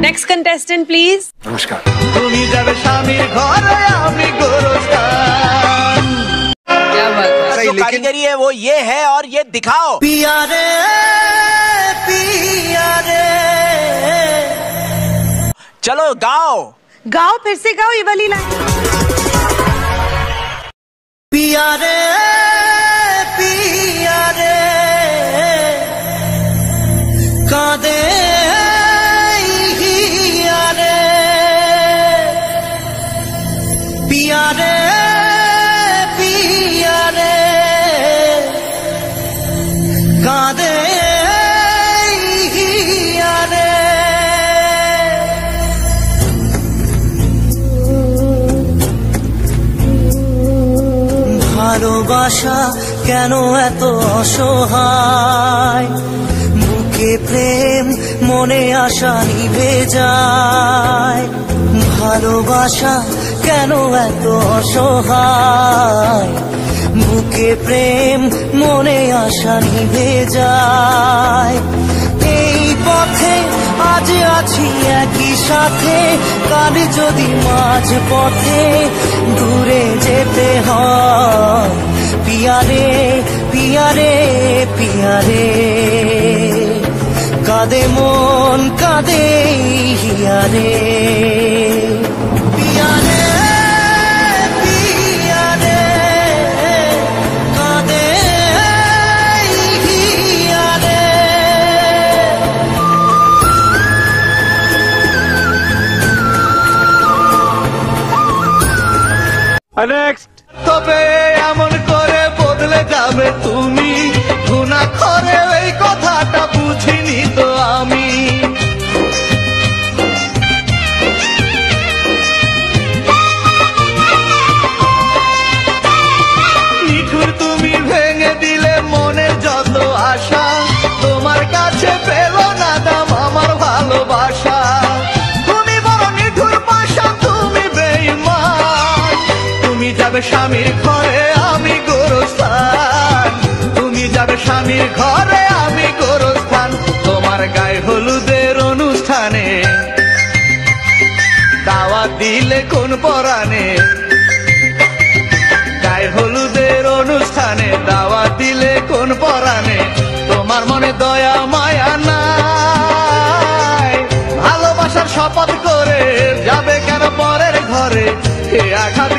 Next contestant please. नमस्कार। क्या बात है, जो कारीगरी है वो ये है और ये दिखाओ। पिया रे चलो गाओ गाओ, फिर से गाओ ये वाली लाइन। पिया रे कादे पिया रे कादे ভালোবাসা কেন এত অসহায়, বুকে প্রেম মনে আশা নিভে যায়। ভালোবাসা কেন এত অসহায়, বুকে প্রেম মনে আশা নিভে যায়। এই পথে আজ আছি একই সাথে, কাল যদি মাঝ পথে দূরে যেতে হয়। পিয়া রে কাঁদে মন কাঁদে হিয়া রে। পিয়া রে কাঁদে হিয়া রে। नेक्स्ट। তবে এমন করে বদলে যাবে তুমি, গুনাহ করে এই কথাটা বুঝিনি তো আমি। নিঠুর তুমি ভেঙে দিলে মনের যত আশা, তোমার কাছে পেল না দাম আমার ভালোবাসা। তুমি বড় নিঠুর পাশা, তুমি বেঈমান। তুমি যাবে স্বামীর ঘরে আমি গোরস্থান, তুমি যাবে স্বামীর ঘরে আমি গোরস্থান। তোমার গায়ে হলুদের অনুষ্ঠানে দাওয়াত দিলে কোন পরাণে, গায়ে হলুদের অনুষ্ঠানে দাওয়াত দিলে কোন পরাণে। তোমার মনে দয়া মায়া নাই, ভালোবাসার শপথ করে যাবে কেন পরের ঘরে। এ আঘাত